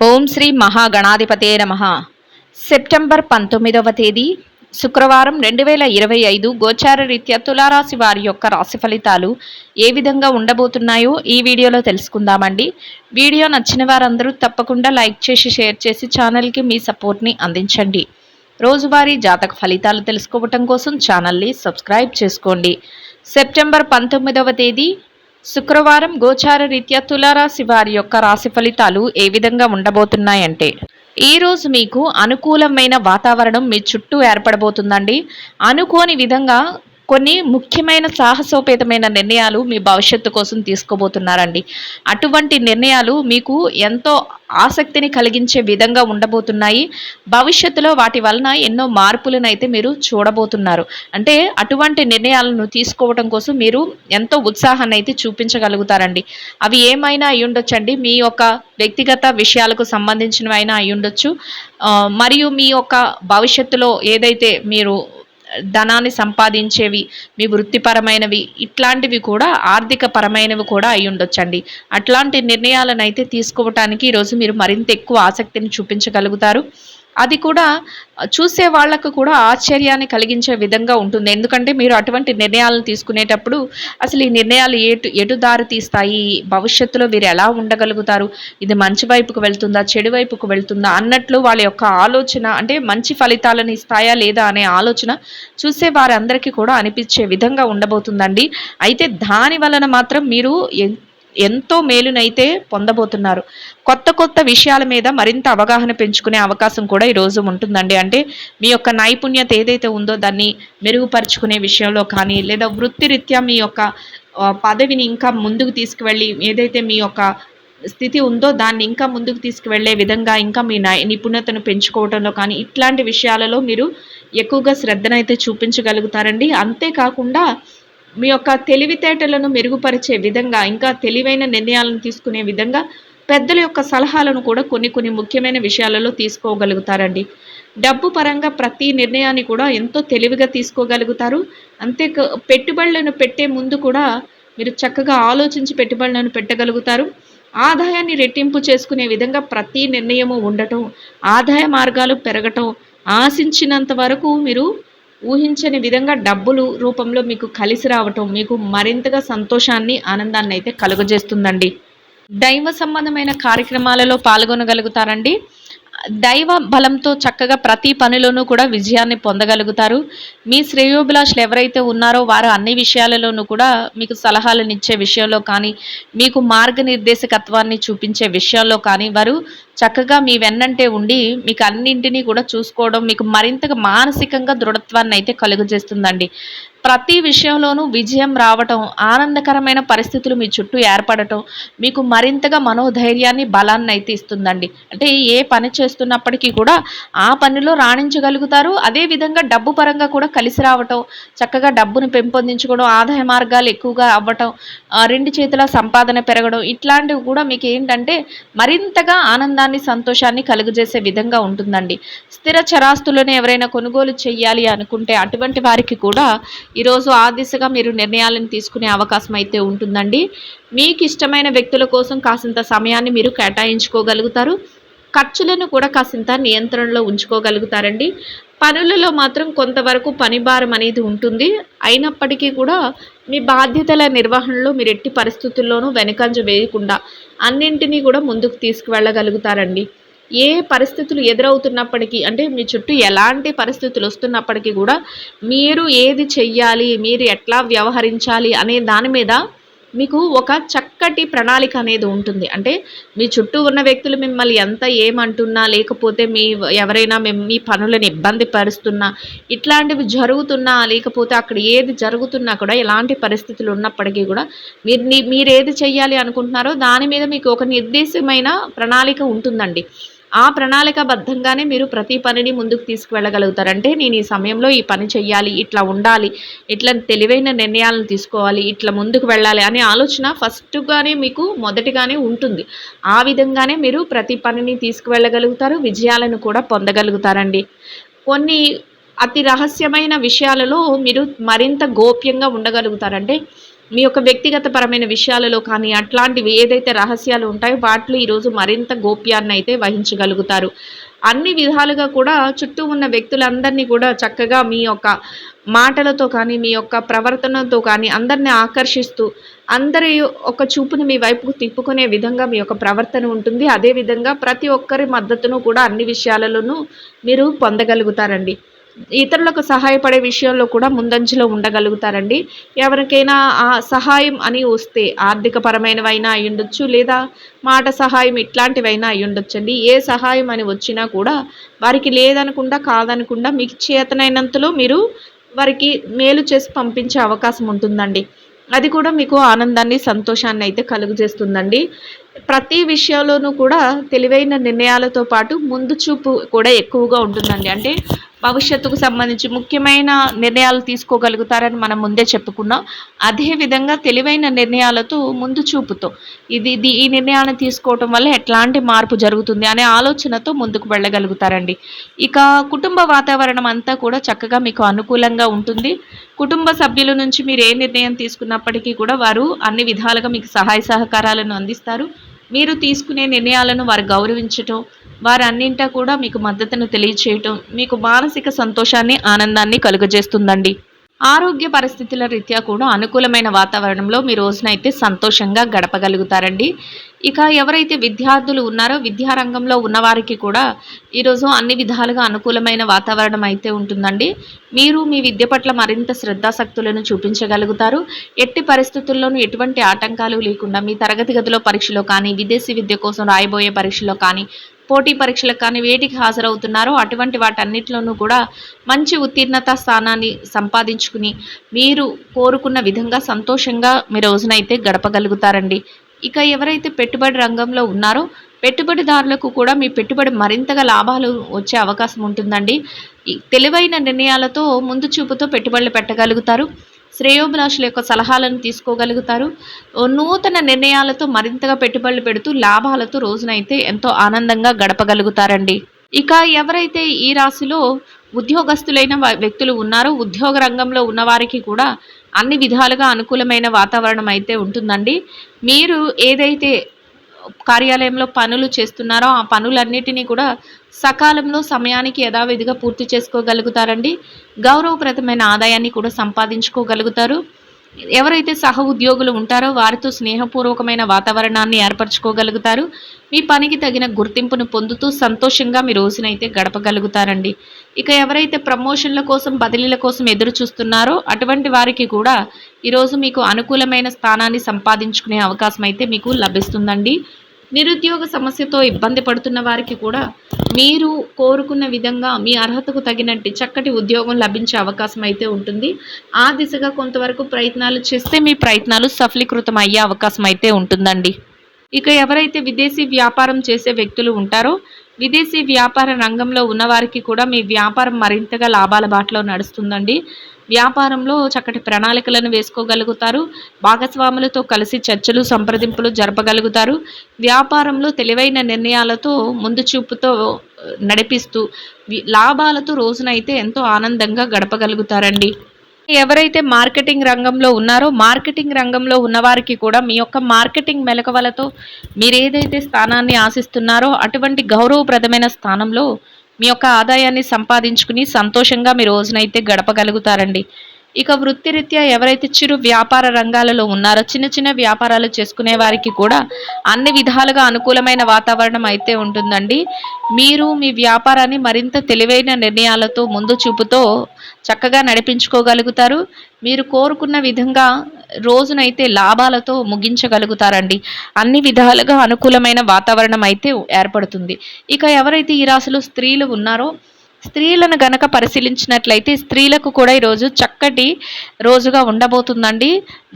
ఓం శ్రీ మహాగణాధిపతే నమః. సెప్టెంబర్ 19వ తేదీ శుక్రవారం 2025 గోచార రీత్యా తులారాశి వారి యొక్క రాశి ఫలితాలు ఏ విధంగా ఉండబోతున్నాయో ఈ వీడియోలో తెలుసుకుందామండి. వీడియో నచ్చిన వారందరూ తప్పకుండా లైక్ చేసి షేర్ చేసి ఛానల్కి మీ సపోర్ట్ని అందించండి. రోజువారీ జాతక ఫలితాలు తెలుసుకోవటం కోసం ఛానల్ని సబ్స్క్రైబ్ చేసుకోండి. సెప్టెంబర్ 19వ తేదీ శుక్రవారం గోచార రీత్యా తులారాశి వారి యొక్క రాశి ఫలితాలు ఏ విధంగా ఉండబోతున్నాయంటే, ఈ రోజు మీకు అనుకూలమైన వాతావరణం మీ చుట్టూ ఏర్పడబోతుందండి. అనుకోని విధంగా కొన్ని ముఖ్యమైన సాహసోపేతమైన నిర్ణయాలు మీ భవిష్యత్తు కోసం తీసుకోబోతున్నారండి. అటువంటి నిర్ణయాలు మీకు ఎంతో ఆసక్తిని కలిగించే విధంగా ఉండబోతున్నాయి. భవిష్యత్తులో వాటి వలన ఎన్నో మార్పులను మీరు చూడబోతున్నారు. అంటే అటువంటి నిర్ణయాలను తీసుకోవడం కోసం మీరు ఎంతో ఉత్సాహాన్ని అయితే చూపించగలుగుతారండి. అవి ఏమైనా అయ్యుండొచ్చండి. మీ యొక్క వ్యక్తిగత విషయాలకు సంబంధించినవైనా అయ్యుండొచ్చు. మరియు మీ యొక్క భవిష్యత్తులో ఏదైతే మీరు ధనాన్ని సంపాదించేవి, మీ వృత్తిపరమైనవి, ఇట్లాంటివి కూడా ఆర్థిక పరమైనవి కూడా అయి ఉండొచ్చండి. అట్లాంటి నిర్ణయాలను అయితే తీసుకోవటానికి ఈరోజు మీరు మరింత ఎక్కువ ఆసక్తిని చూపించగలుగుతారు. అది కూడా చూసే వాళ్లకు కూడా ఆశ్చర్యాన్ని కలిగించే విధంగా ఉంటుంది. ఎందుకంటే మీరు అటువంటి నిర్ణయాలను తీసుకునేటప్పుడు అసలు ఈ నిర్ణయాలు ఎటు దారి తీస్తాయి, భవిష్యత్తులో వీరు ఎలా ఉండగలుగుతారు, ఇది మంచి వైపుకు వెళ్తుందా చెడు వైపుకు వెళ్తుందా అన్నట్లు వాళ్ళ యొక్క ఆలోచన, అంటే మంచి ఫలితాలను ఇస్తాయా లేదా అనే ఆలోచన చూసే వారందరికీ కూడా అనిపించే విధంగా ఉండబోతుందండి. అయితే దాని వలన మాత్రం మీరు ఎంతో మేలునైతే పొందబోతున్నారు. కొత్త కొత్త విషయాల మీద మరింత అవగాహన పెంచుకునే అవకాశం కూడా ఈరోజు ఉంటుందండి. అంటే మీ యొక్క నైపుణ్యత ఏదైతే ఉందో దాన్ని మెరుగుపరుచుకునే విషయంలో కానీ, లేదా వృత్తిరీత్యా మీ యొక్క పదవిని ఇంకా ముందుకు తీసుకువెళ్ళి, ఏదైతే మీ యొక్క స్థితి ఉందో దాన్ని ఇంకా ముందుకు తీసుకువెళ్లే విధంగా ఇంకా మీ నిపుణతను పెంచుకోవడంలో కానీ, ఇట్లాంటి విషయాలలో మీరు ఎక్కువగా శ్రద్ధనైతే చూపించగలుగుతారండి. అంతేకాకుండా మీ యొక్క తెలివితేటలను మెరుగుపరిచే విధంగా, ఇంకా తెలివైన నిర్ణయాలను తీసుకునే విధంగా పెద్దల యొక్క సలహాలను కూడా కొన్ని ముఖ్యమైన విషయాలలో తీసుకోగలుగుతారండి. డబ్బు పరంగా ప్రతి నిర్ణయాన్ని కూడా ఎంతో తెలివిగా తీసుకోగలుగుతారు. పెట్టుబడులను పెట్టే ముందు కూడా మీరు చక్కగా ఆలోచించి పెట్టుబడులను పెట్టగలుగుతారు. ఆదాయాన్ని రెట్టింపు చేసుకునే విధంగా ప్రతి నిర్ణయము ఉండటం, ఆదాయ మార్గాలు పెరగటం, ఆశించినంత వరకు మీరు ఊహించని విధంగా డబ్బులు రూపంలో మీకు కలిసి రావటం మీకు మరింతగా సంతోషాన్ని, ఆనందాన్ని అయితే కలుగజేస్తుందండి. దైవ సంబంధమైన కార్యక్రమాలలో పాల్గొనగలుగుతారండి. దైవ బలంతో చక్కగా ప్రతి పనిలోనూ కూడా విజయాన్ని పొందగలుగుతారు. మీ శ్రేయోభిలాషులు ఎవరైతే ఉన్నారో వారు అన్ని విషయాలలోనూ కూడా మీకు సలహాలను ఇచ్చే విషయంలో కానీ, మీకు మార్గనిర్దేశకత్వాన్ని చూపించే విషయంలో కానీ వారు చక్కగా మీ వెన్నంటే ఉండి మీకు అన్నింటినీ కూడా చూసుకోవడం మీకు మరింతగా మానసికంగా దృఢత్వాన్ని అయితే కలుగజేస్తుందండి. ప్రతి విషయంలోనూ విజయం రావటం, ఆనందకరమైన పరిస్థితులు మీ చుట్టూ ఏర్పడటం మీకు మరింతగా మనోధైర్యాన్ని, బలాన్ని అయితే ఇస్తుందండి. అంటే ఏ పని చేస్తున్నప్పటికీ కూడా ఆ పనిలో రాణించగలుగుతారు. అదేవిధంగా డబ్బు పరంగా కూడా కలిసి రావటం, చక్కగా డబ్బును పెంపొందించుకోవడం, ఆదాయ మార్గాలు ఎక్కువగా అవ్వటం, రెండు చేతుల సంపాదన పెరగడం, ఇట్లాంటివి కూడా మీకు ఏంటంటే మరింతగా ఆనందాన్ని, సంతోషాన్ని కలుగజేసే విధంగా ఉంటుందండి. స్థిర చరాస్తులను ఎవరైనా కొనుగోలు చేయాలి అనుకుంటే అటువంటి వారికి కూడా ఈరోజు ఆ దిశగా మీరు నిర్ణయాలను తీసుకునే అవకాశం అయితే ఉంటుందండి. మీకు ఇష్టమైన వ్యక్తుల కోసం కాసింత సమయాన్ని మీరు కేటాయించుకోగలుగుతారు. ఖర్చులను కూడా కాసింత నియంత్రణలో ఉంచుకోగలుగుతారండి. పనులలో మాత్రం కొంతవరకు పని భారం అనేది ఉంటుంది. అయినప్పటికీ కూడా మీ బాధ్యతల నిర్వహణలో మీరు ఎట్టి పరిస్థితుల్లోనూ వెనుకంజ వేయకుండా అన్నింటినీ కూడా ముందుకు తీసుకువెళ్ళగలుగుతారండి. ఏ పరిస్థితులు ఎదురవుతున్నప్పటికీ, అంటే మీ చుట్టూ ఎలాంటి పరిస్థితులు వస్తున్నప్పటికీ కూడా మీరు ఏది చెయ్యాలి, మీరు ఎట్లా వ్యవహరించాలి అనే దాని మీద మీకు ఒక చక్కటి ప్రణాళిక అనేది ఉంటుంది. అంటే మీ చుట్టూ ఉన్న వ్యక్తులు మిమ్మల్ని ఎంత ఏమంటున్నా, లేకపోతే ఎవరైనా మీ పనులను ఇబ్బంది పరుస్తున్నా, ఇట్లాంటివి జరుగుతున్నా, లేకపోతే అక్కడ ఏది జరుగుతున్నా కూడా ఎలాంటి పరిస్థితులు ఉన్నప్పటికీ కూడా మీరు ఏది చెయ్యాలి అనుకుంటున్నారో దాని మీద మీకు ఒక నిర్దేశమైన ప్రణాళిక ఉంటుందండి. ఆ ప్రణాళికాబద్ధంగానే మీరు ప్రతి పనిని ముందుకు తీసుకువెళ్ళగలుగుతారు. అంటే నేను ఈ సమయంలో ఈ పని చెయ్యాలి, ఇట్లా ఉండాలి, ఇట్లా తెలివైన నిర్ణయాలను తీసుకోవాలి, ఇట్లా ముందుకు వెళ్ళాలి అనే ఆలోచన ఫస్ట్గానే మీకు మొదటిగానే ఉంటుంది. ఆ విధంగానే మీరు ప్రతి పనిని తీసుకువెళ్ళగలుగుతారు, విజయాలను కూడా పొందగలుగుతారండి. కొన్ని అతి రహస్యమైన విషయాలలో మీరు మరింత గోప్యంగా ఉండగలుగుతారంటే మీ యొక్క వ్యక్తిగత పరమైన విషయాలలో కానీ అట్లాంటివి ఏదైతే రహస్యాలు ఉంటాయో వాటిలో ఈరోజు మరింత గోప్యాన్ని అయితే వహించగలుగుతారు. అన్ని విధాలుగా కూడా చుట్టూ ఉన్న వ్యక్తులందరినీ కూడా చక్కగా మీ యొక్క మాటలతో కానీ, మీ యొక్క ప్రవర్తనతో కానీ అందరిని ఆకర్షిస్తూ, అందరి ఒక చూపుని మీ వైపుకు తిప్పుకునే విధంగా మీ యొక్క ప్రవర్తన ఉంటుంది. అదే విధంగా ప్రతి ఒక్కరి మద్దతును కూడా అన్ని విషయాలలోనూ మీరు పొందగలుగుతారండి. ఇతరులకు సహాయపడే విషయంలో కూడా ముందంజలో ఉండగలుగుతారండి. ఎవరికైనా సహాయం అని వస్తే ఆర్థిక పరమైనవైనా అయ్యుండొచ్చు, లేదా మాట సహాయం ఇట్లాంటివైనా అయ్యుండొచ్చండి. ఏ సహాయం అని వచ్చినా కూడా వారికి లేదనకుండా, కాదనకుండా మీకు చేతనైనంతలో మీరు వారికి మేలు చేసి పంపించే అవకాశం ఉంటుందండి. అది కూడా మీకు ఆనందాన్ని, సంతోషాన్ని అయితే కలుగజేస్తుందండి. ప్రతి విషయంలోనూ కూడా తెలివైన నిర్ణయాలతో పాటు ముందు చూపు కూడా ఎక్కువగా ఉంటుందండి. అంటే భవిష్యత్తుకు సంబంధించి ముఖ్యమైన నిర్ణయాలు తీసుకోగలుగుతారని మనం ముందే చెప్పుకున్నాం. అదే విధంగా తెలివైన నిర్ణయాలతో ముందు చూపుతో ఈ నిర్ణయాన్ని తీసుకోవటం వల్ల ఎట్లాంటి మార్పు జరుగుతుంది అనే ఆలోచనతో ముందుకు వెళ్ళగలుగుతారండి. ఇక కుటుంబ వాతావరణం అంతా కూడా చక్కగా మీకు అనుకూలంగా ఉంటుంది. కుటుంబ సభ్యుల నుంచి మీరు ఏ నిర్ణయం తీసుకున్నప్పటికీ కూడా వారు అన్ని విధాలుగా మీకు సహాయ సహకారాలను అందిస్తారు. మీరు తీసుకునే నిర్ణయాలను వారు గౌరవించటం, వారన్నింటా కూడా మీకు మద్దతును తెలియచేయటం మీకు మానసిక సంతోషాన్ని, ఆనందాన్ని కలుగజేస్తుందండి. ఆరోగ్య పరిస్థితుల రీత్యా కూడా అనుకూలమైన వాతావరణంలో మీ రోజునైతే సంతోషంగా గడపగలుగుతారండి. ఇక ఎవరైతే విద్యార్థులు ఉన్నారో విద్యారంగంలో ఉన్నవారికి కూడా ఈరోజు అన్ని విధాలుగా అనుకూలమైన వాతావరణం అయితే ఉంటుందండి. మీరు మీ విద్య పట్ల మరింత శ్రద్ధాశక్తులను చూపించగలుగుతారు. ఎట్టి పరిస్థితుల్లోనూ ఎటువంటి ఆటంకాలు లేకుండా మీ తరగతి గదిలో పరీక్షలో కానీ, విదేశీ విద్య కోసం రాయబోయే పరీక్షలో కానీ, పోటీ పరీక్షలకు కానీ వేటికి హాజరవుతున్నారో అటువంటి వాటన్నిటిలోనూ కూడా మంచి ఉత్తీర్ణత స్థానాన్ని సంపాదించుకుని మీరు కోరుకున్న విధంగా సంతోషంగా మీ రోజునైతే గడపగలుగుతారండి. ఇక ఎవరైతే పెట్టుబడి రంగంలో ఉన్నారో పెట్టుబడిదారులకు కూడా మీ పెట్టుబడి మరింతగా లాభాలు వచ్చే అవకాశం ఉంటుందండి. తెలివైన నిర్ణయాలతో ముందు చూపుతో పెట్టుబడులు పెట్టగలుగుతారు. శ్రేయోభిలాషుల యొక్క సలహాలను తీసుకోగలుగుతారు. నూతన నిర్ణయాలతో మరింతగా పెట్టుబడులు పెడుతూ లాభాలతో రోజునైతే ఎంతో ఆనందంగా గడపగలుగుతారండి. ఇక ఎవరైతే ఈ రాశిలో ఉద్యోగస్తులైన వ్యక్తులు ఉన్నారో ఉద్యోగ రంగంలో ఉన్నవారికి కూడా అన్ని విధాలుగా అనుకూలమైన వాతావరణం అయితే ఉంటుందండి. మీరు ఏదైతే కార్యాలయంలో పనులు చేస్తున్నారో ఆ పనులన్నిటినీ కూడా సకాలంలో సమయానికి యథావిధిగా పూర్తి చేసుకోగలుగుతారండి. గౌరవప్రదమైన ఆదాయాన్ని కూడా సంపాదించుకోగలుగుతారు. ఎవరైతే సహ ఉద్యోగులు ఉంటారో వారితో స్నేహపూర్వకమైన వాతావరణాన్ని ఏర్పరచుకోగలుగుతారు. మీ పనికి తగిన గుర్తింపును పొందుతూ సంతోషంగా మీ రోజునైతే గడపగలుగుతారండి. ఇక ఎవరైతే ప్రమోషన్ల కోసం, బదిలీల కోసం ఎదురు చూస్తున్నారో అటువంటి వారికి కూడా ఈరోజు మీకు అనుకూలమైన స్థానాన్ని సంపాదించుకునే అవకాశం అయితే మీకు లభిస్తుందండి. నిరుద్యోగ సమస్యతో ఇబ్బంది పడుతున్న వారికి కూడా మీరు కోరుకున్న విధంగా మీ అర్హతకు తగినట్టు చక్కటి ఉద్యోగం లభించే అవకాశం అయితే ఉంటుంది. ఆ దిశగా కొంతవరకు ప్రయత్నాలు చేస్తే మీ ప్రయత్నాలు సఫలీకృతం అయ్యే అవకాశం అయితే ఉంటుందండి. ఇక ఎవరైతే విదేశీ వ్యాపారం చేసే వ్యక్తులు ఉంటారో విదేశీ వ్యాపార రంగంలో ఉన్నవారికి కూడా మీ వ్యాపారం మరింతగా లాభాల బాటలో నడుస్తుందండి. వ్యాపారంలో చక్కటి ప్రణాళికలను వేసుకోగలుగుతారు. భాగస్వాములతో కలిసి చర్చలు, సంప్రదింపులు జరపగలుగుతారు. వ్యాపారంలో తెలివైన నిర్ణయాలతో ముందు చూపుతో నడిపిస్తూ లాభాలతో రోజునైతే ఎంతో ఆనందంగా గడపగలుగుతారండి. ఎవరైతే మార్కెటింగ్ రంగంలో ఉన్నారో మార్కెటింగ్ రంగంలో ఉన్నవారికి కూడా మీ యొక్క మార్కెటింగ్ మెలకువలతో మీరు ఏదైతే స్థానాన్ని ఆశిస్తున్నారో అటువంటి గౌరవప్రదమైన స్థానంలో మీ యొక్క ఆదాయాన్ని సంపాదించుకుని సంతోషంగా మీ రోజునైతే గడపగలుగుతారండి. ఇక వృత్తిరీత్యా ఎవరైతే చిరు వ్యాపార రంగాలలో ఉన్నారో చిన్న చిన్న వ్యాపారాలు చేసుకునే వారికి కూడా అన్ని విధాలుగా అనుకూలమైన వాతావరణం అయితే ఉంటుందండి. మీరు మీ వ్యాపారాన్ని మరింత తెలివైన నిర్ణయాలతో ముందు చూపుతో చక్కగా నడిపించుకోగలుగుతారు. మీరు కోరుకున్న విధంగా రోజునైతే లాభాలతో ముగించగలుగుతారండి. అన్ని విధాలుగా అనుకూలమైన వాతావరణం అయితే ఏర్పడుతుంది. ఇక ఎవరైతే ఈ రాశిలో స్త్రీలు ఉన్నారో స్త్రీలను గనక పరిశీలించినట్లయితే స్త్రీలకు కూడా ఈరోజు చక్కటి రోజుగా ఉండబోతుందండి.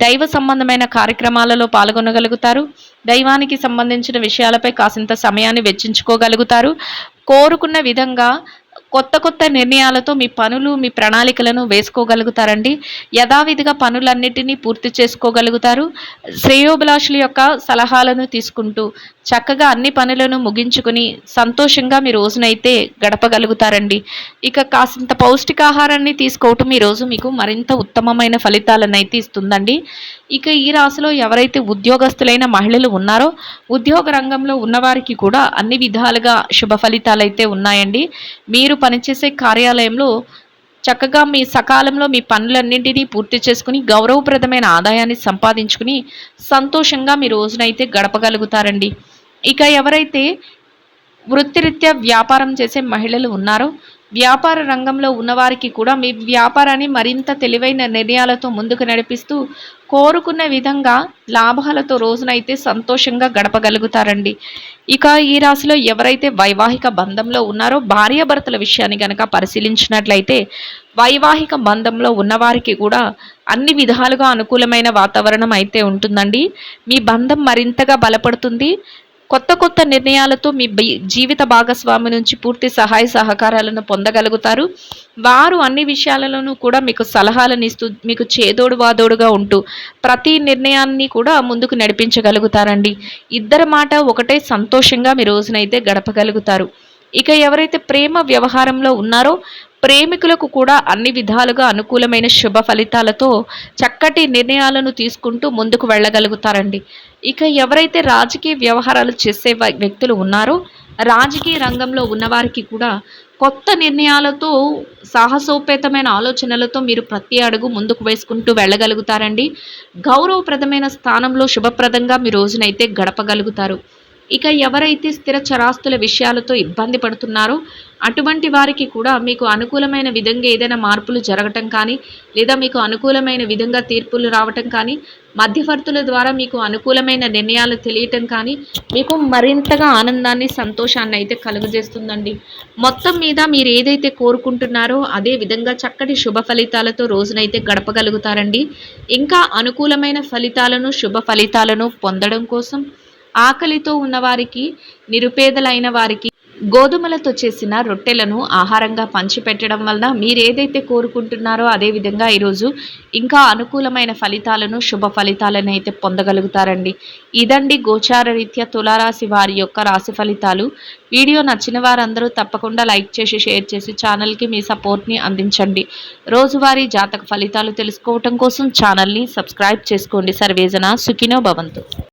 దైవ సంబంధమైన కార్యక్రమాలలో పాల్గొనగలుగుతారు. దైవానికి సంబంధించిన విషయాలపై కాసింత సమయాన్ని వెచ్చించుకోగలుగుతారు. కోరుకున్న విధంగా కొత్త కొత్త నిర్ణయాలతో మీ పనులు, మీ ప్రణాళికలను వేసుకోగలుగుతారండి. యథావిధిగా పనులన్నిటినీ పూర్తి చేసుకోగలుగుతారు. శ్రేయోభిలాషుల యొక్క సలహాలను తీసుకుంటూ చక్కగా అన్ని పనులను ముగించుకుని సంతోషంగా మీ రోజునైతే గడపగలుగుతారండి. ఇక కాసింత పౌష్టికాహారాన్ని తీసుకోవటం ఈరోజు మీకు మరింత ఉత్తమమైన ఫలితాలనైతే ఇస్తుందండి. ఇక ఈ రాశిలో ఎవరైతే ఉద్యోగస్తులైన మహిళలు ఉన్నారో ఉద్యోగ రంగంలో ఉన్నవారికి కూడా అన్ని విధాలుగా శుభ ఫలితాలైతే ఉన్నాయండి. మీరు పనిచేసే కార్యాలయంలో చక్కగా మీ సకాలంలో మీ పనులన్నింటినీ పూర్తి చేసుకుని గౌరవప్రదమైన ఆదాయాన్ని సంపాదించుకుని సంతోషంగా మీ రోజునైతే గడపగలుగుతారండి. ఇక ఎవరైతే వృత్తిరీత్యా వ్యాపారం చేసే మహిళలు ఉన్నారో వ్యాపార రంగంలో ఉన్నవారికి కూడా మీ వ్యాపారాన్ని మరింత తెలివైన నిర్ణయాలతో ముందుకు నడిపిస్తూ కోరుకున్న విధంగా లాభాలతో రోజునైతే సంతోషంగా గడపగలుగుతారండి. ఇక ఈ రాశిలో ఎవరైతే వైవాహిక బంధంలో ఉన్నారో భార్యాభర్తల విషయాన్ని గనక పరిశీలించినట్లయితే వైవాహిక బంధంలో ఉన్నవారికి కూడా అన్ని విధాలుగా అనుకూలమైన వాతావరణం అయితే ఉంటుందండి. మీ బంధం మరింతగా బలపడుతుంది. కొత్త కొత్త నిర్ణయాలతో మీ జీవిత భాగస్వామి నుంచి పూర్తి సహాయ సహకారాలను పొందగలుగుతారు. వారు అన్ని విషయాలలోనూ కూడా మీకు సలహాలను ఇస్తూ మీకు చేదోడు వాదోడుగా ఉంటూ ప్రతి నిర్ణయాన్ని కూడా ముందుకు నడిపించగలుగుతారండి. ఇద్దరి మాట ఒకటే సంతోషంగా మీ రోజునైతే గడపగలుగుతారు. ఇక ఎవరైతే ప్రేమ వ్యవహారంలో ఉన్నారో ప్రేమికులకు కూడా అన్ని విధాలుగా అనుకూలమైన శుభ ఫలితాలతో చక్కటి నిర్ణయాలను తీసుకుంటూ ముందుకు వెళ్ళగలుగుతారండి. ఇక ఎవరైతే రాజకీయ వ్యవహారాలు చేసే వ్యక్తులు ఉన్నారో రాజకీయ రంగంలో ఉన్నవారికి కూడా కొత్త నిర్ణయాలతో సాహసోపేతమైన ఆలోచనలతో మీరు ప్రతి అడుగు ముందుకు వేసుకుంటూ వెళ్ళగలుగుతారండి. గౌరవప్రదమైన స్థానంలో శుభప్రదంగా మీ రోజునైతే గడపగలుగుతారు. ఇక ఎవరైతే స్థిర చరాస్తుల విషయాలతో ఇబ్బంది పడుతున్నారో అటువంటి వారికి కూడా మీకు అనుకూలమైన విధంగా ఏదైనా మార్పులు జరగటం కానీ లేదా మీకు అనుకూలమైన విధంగా తీర్పులు రావటం కానీ మధ్యవర్తుల ద్వారా మీకు అనుకూలమైన నిర్ణయాలు తెలియటం కానీ మీకు మరింతగా ఆనందాన్ని సంతోషాన్ని అయితే కలుగజేస్తుందండి. మొత్తం మీద మీరు ఏదైతే కోరుకుంటున్నారో అదే విధంగా చక్కటి శుభ ఫలితాలతో రోజునైతే గడపగలుగుతారండి. ఇంకా అనుకూలమైన ఫలితాలను శుభ ఫలితాలను పొందడం కోసం ఆకలితో ఉన్నవారికి నిరుపేదలైన వారికి గోధుమలతో చేసిన రొట్టెలను ఆహారంగా పంచిపెట్టడం వలన మీరు ఏదైతే కోరుకుంటున్నారో అదేవిధంగా ఈరోజు ఇంకా అనుకూలమైన ఫలితాలను శుభ ఫలితాలను అయితే పొందగలుగుతారండి. ఇదండి గోచార రీత్యా తులారాశి వారి యొక్క రాశి ఫలితాలు. వీడియో నచ్చిన వారందరూ తప్పకుండా లైక్ చేసి షేర్ చేసి ఛానల్కి మీ సపోర్ట్ని అందించండి. రోజువారీ జాతక ఫలితాలు తెలుసుకోవటం కోసం ఛానల్ని సబ్స్క్రైబ్ చేసుకోండి. సర్వేజన సుఖినో భవంతు.